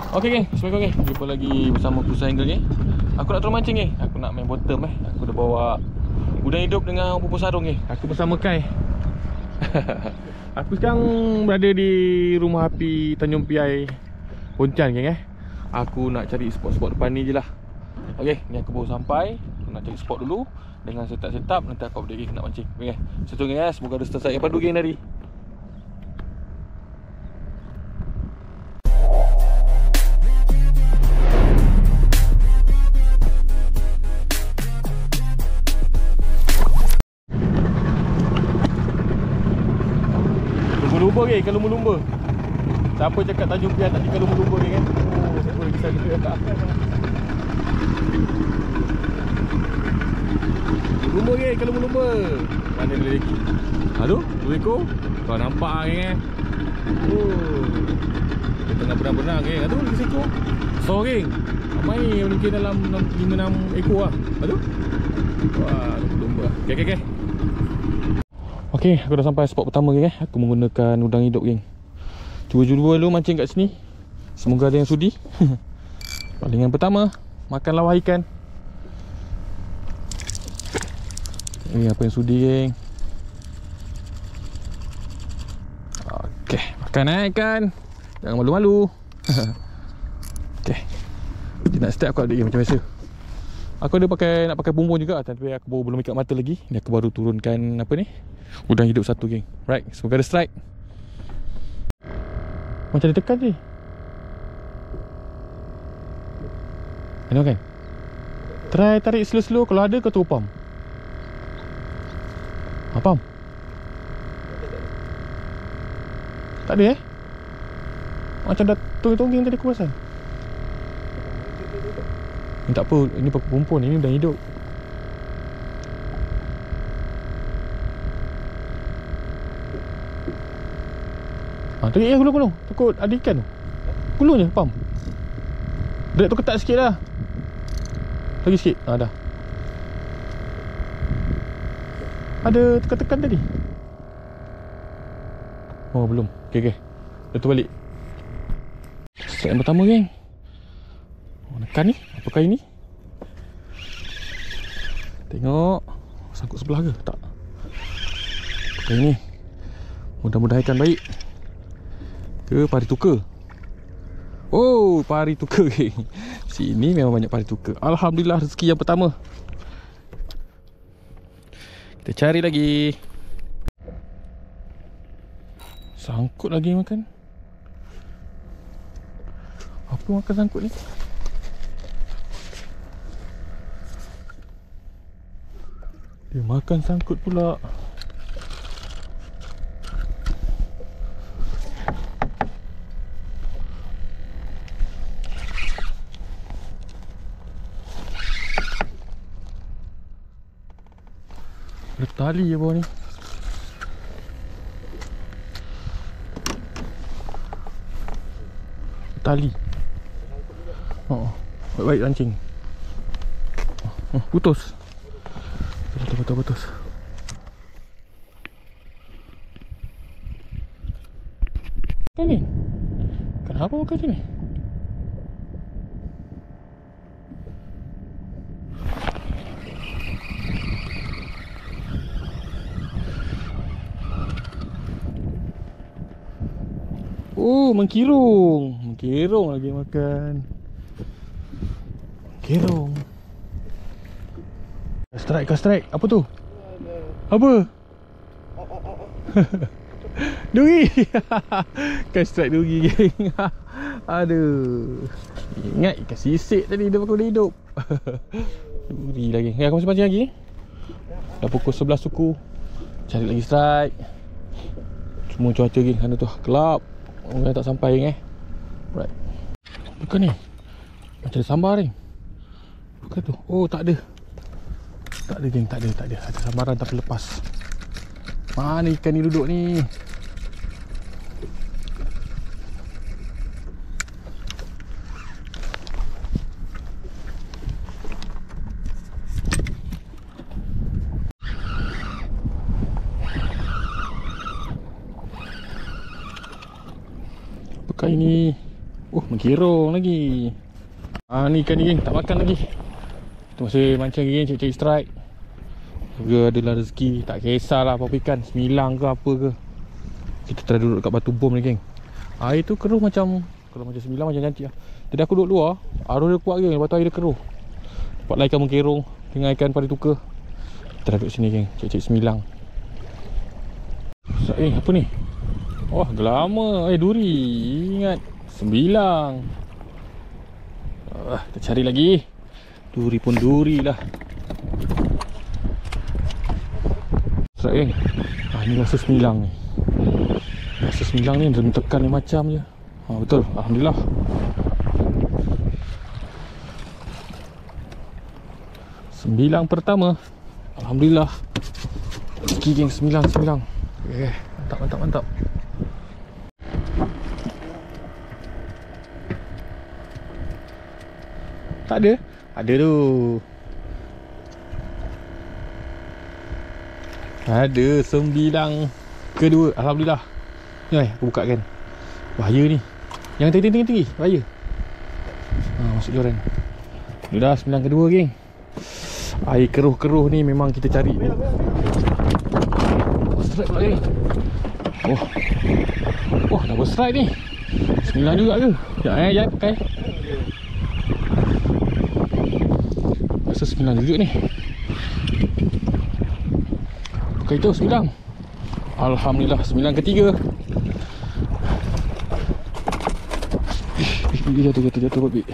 Okay geng, Assalamualaikum geng. Jumpa lagi bersama aku Sahinga geng. Aku nak turun mancing geng. Aku nak main bottom Aku dah bawa udang hidup dengan pupus sarung geng. Aku bersama Kai. Aku sekarang berada di rumah api Tanjung Piai Pontian geng Aku nak cari spot-spot depan ni je lah. Okay, ni aku baru sampai. Aku nak cari spot dulu. Dengan setup-setup, nanti aku update geng nak mancing. Okay, setengah geng. Semoga ada start yang padu geng tadi. Lumba ke kalau lumba. Siapa cakap Tanjung Piai tak tinggal lumba ke kan? Oh, siapa lagi sana tak. Lumba ke kalau lumba. Mana dia lagi? Halo, 2 ekor. Kau nampak ke? Oh. Dia tengah berenang-berenang ke? Aduh, lagi seekor. So geng. Ramai mungkin dalam 5-6 ekor lah. Aduh. Wah, lumba. Okey. Okay, aku dah sampai spot pertama geng Aku menggunakan udang hidup geng. Cuba dulu mancing kat sini. Semoga ada yang sudi. Palingan pertama, makan lawar ikan. Ini apa yang sudi geng. Okay, makan ikan. Jangan malu-malu. Okay, nak start aku update macam biasa. Aku ada nak pakai bumbung juga, tapi aku belum ikat mata lagi. Ni aku baru turunkan apa ni? Udang hidup satu geng. Right, semoga ada strike. Macam dia tekan ni. Tengok kan? Try tarik slow-slow. Kalau ada kau turun pump. Pump? Tak ada Macam dah tungging tadi aku perasan. Ini tak apa, ini perempuan, ini udang hidup. Tarik gulung. Takut ada ikan tu. Gulung je, pump. Drag tu ketat sikit lah. Lagi sikit, dah. Ada tekan-tekan tadi. Oh, belum. Okay. Dah tu balik. Strike yang pertama geng. Nekan ni, apakah ini? Tengok. Sangkut sebelah ke? Tak. Apakah ini? Mudah-mudahan ikan baik. Ke pari tukar. Oh, pari tukar geng. Sini memang banyak pari tukar. Alhamdulillah, rezeki yang pertama. Kita cari lagi. Sangkut lagi makan. Apa makan sangkut ni? Dia makan sangkut pula. Ada tali je bawah ni. Tali. Oh, baik lancing. Putus. Putus. Kan ni? Kenapa bukan sini? Oh, mengkirung lagi makan. Mengkirung. Strike. Apa tu? Apa? Duri. Kan strike duri geng. Aduh. Ingat ikan sisik tadi dia pakai hidup. Duri lagi. Aku masih pancing lagi. Dah pukul 11 suku. Cari lagi strike. Semua cuaca geng sana tu gelap. Orang tak sampai geng Right. Bukan ni. Macam ada sambar ni. Bukan tu. Oh, tak ada. Tak ada geng, tak ada. Ada sambaran tapi lepas. Mana ikan ni duduk ni? Apakah ini? Mengkirong lagi. Ni ikan ni geng, tak makan lagi. Kita masih mancing lagi geng, cari strike. Juga adalah rezeki, tak kisahlah apa ikan, semilang ke apa ke. Kita try duduk kat batu bom ni geng. Air tu keruh macam, kalau macam semilang macam cantik lah. Tadi aku duduk luar, arus dia kuat geng, lepas tu air dia keruh. Dapat lah ikan mengkirong dengan ikan pari tukar. Kita duduk sini geng, cari semilang. Apa ni? Wah, gelama. Duri. Ingat, sembilang. Kita cari lagi. Duri pun duri lah. Strike geng. Ni rasa sembilang ni. Rasa sembilang ni dia tekan ni macam je. Betul. Alhamdulillah. Sembilang pertama. Alhamdulillah. Rezeki geng, sembilang. Mantap. Tak ada? Ada tu. Ada sembilang kedua. Alhamdulillah. Ni aku buka kan. Bahaya ni. Yang tinggi. Bahaya. Masuk joran. Dah sembilang kedua geng. Air keruh-keruh ni memang kita cari ni. Strike pula geng. Double strike ni. Sembilang juga ke? Jangan pakai. Rasa sembilang juga ni. Pakai tu sembilang. Alhamdulillah, sembilang ketiga. Jatuh babi.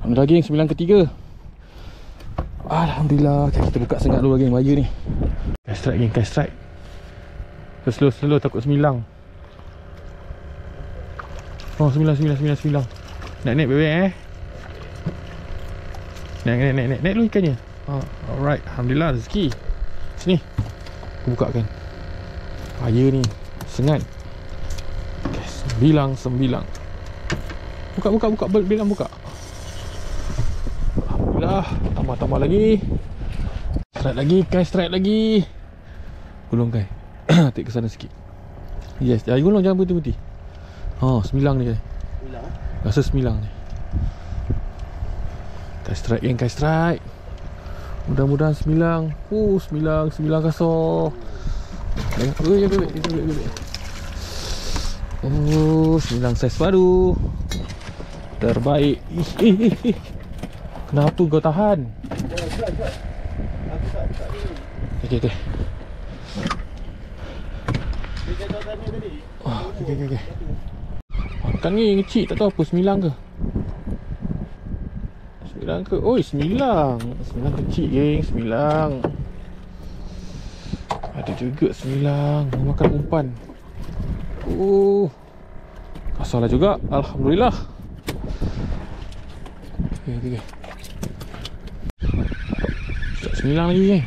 Alhamdulillah geng, sembilang ketiga. Alhamdulillah. Kita buka sengat dulu geng, bahaya ni. Cast strike. Slow, takut sembilang. Sembilang. Naik bebek Naik dulu ikannya. Alright, alhamdulillah rezeki. Sini. Aku buka kan. Bahaya ni. Sengat. Sembilang. Buka. Bilang buka. Alhamdulillah. Tambah lagi. Strike lagi. Gulung kai. Tik ke sana sikit. Yes, gulung jangan putih-putih. Sembilang ni. Rasa sembilang ni. Kai strike. Mudah-mudahan sembilang. Sembilang kasar. Bebek. Sembilang saiz baru. Terbaik. Kenapa kau tahan? Okay. Okay. Makan ni kecil, tak tahu apa, sembilang ke? Sembilang kecil geng, sembilang. Ada juga sembilang. Makan umpan. Kasarlah juga. Alhamdulillah. Okay. Sembilang lagi geng.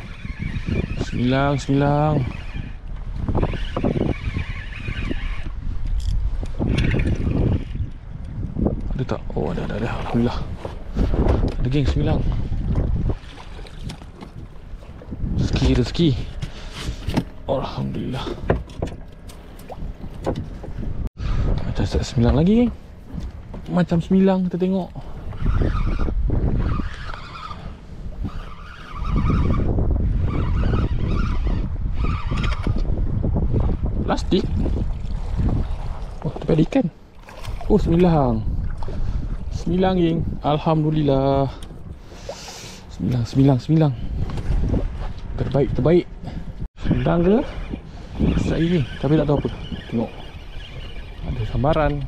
Sembilang. Ada tak? Ada. Alhamdulillah. Ada geng, sembilang. Rezeki. Alhamdulillah. Macam sembilang lagi geng. Macam sembilang kita tengok. Plastik. Tempat ikan. Sembilang geng. Alhamdulillah. Sembilang. Terbaik. Sembilang ke? Strike geng. Tapi tak tahu apa. Tengok. Ada sambaran.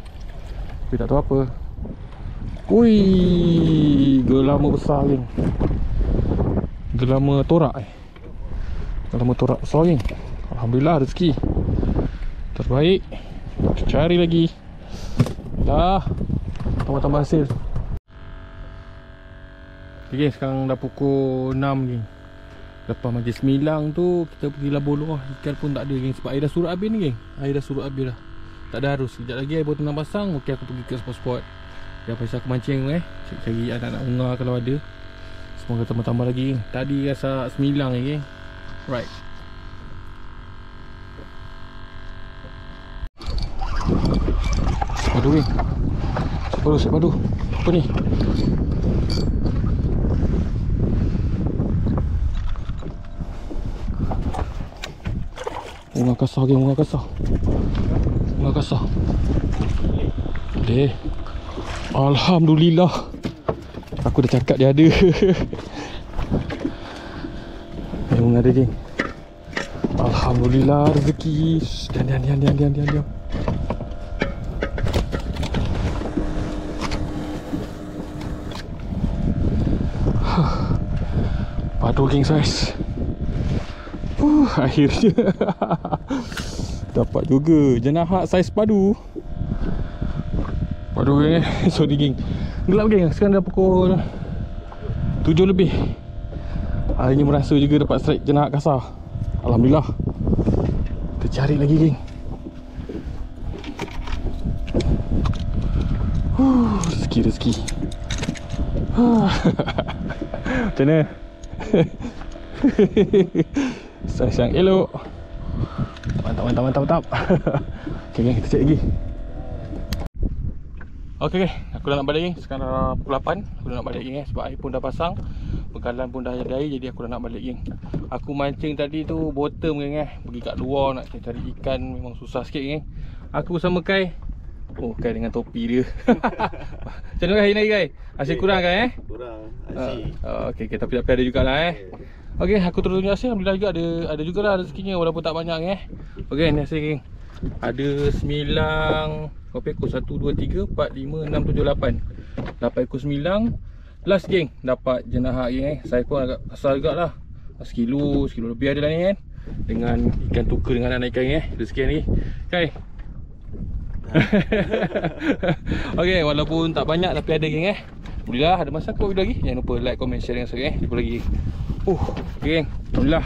Tapi tak tahu apa. Gelama besar geng. Gelama torak besar geng. Alhamdulillah rezeki. Terbaik. Kita cari lagi. Dah. Tambah hasil. Okay, sekarang dah pukul 6 geng. Lepas mancing sembilang tu, kita pergi labur luar. Ikan pun tak ada geng, sebab air dah surut habis ni geng. Air dah surut habis dah. Tak ada arus. Sekejap lagi air baru tenang pasang. Okay, aku pergi ke spot-spot yang pasal aku mancing cari anak-anak unga kalau ada. Semoga tambah-tambah lagi geng. Tadi rasa sembilang ni geng. Right. Sepadu weh. Sepadu. Apa ni? Bunga kasar geng, bunga kasar. Boleh. Alhamdulillah. Aku dah cakap dia ada. Bunga ada geng. Alhamdulillah rezeki. Diam. Padu geng guys. Akhirnya dapat juga jenahat saiz padu. Padu geng. Sorry geng. Gelap geng. Sekarang dah pukul 7 lebih. Hari ni merasa juga dapat strike jenahat kasar. Alhamdulillah. Kita cari lagi geng. Rezeki. Macam mana? Saiz yang elok. Mantap. Okay geng, kita cek lagi. Okay geng, aku dah nak balik geng. Sekarang dah pukul 8. Aku dah nak balik geng sebab air pun dah pasang, bekalan pun dah ada air. Jadi aku dah nak balik geng. Aku mancing tadi tu bottom geng. Pergi kat luar nak cari ikan memang susah sikit geng. Aku bersama Kai. Oh, Kai dengan topi dia. Macam mana hari ni Kai? Asyik kurang kan Kurang asyik. Okay, tapi ada jugalah Okay, aku terus tunjuk hasil. Alhamdulillah juga ada jugalah rezekinya walaupun tak banyak Okay, ni hasil geng. Ada 9 kopi ekor 1, 2, 3, 4, 5, 6, 7, 8 ekor 9. Last geng dapat jenahat geng Saya pun agak besar jugalah. Sekilo lebih ada lah ni dengan ikan tukar dengan anak ikan rezeki ni Kai. Okay, walaupun tak banyak tapi ada geng Alhamdulillah ada masa aku buat video lagi. Jangan lupa like, comment, share dengan saya. Jumpa lagi. Okay geng. Alhamdulillah.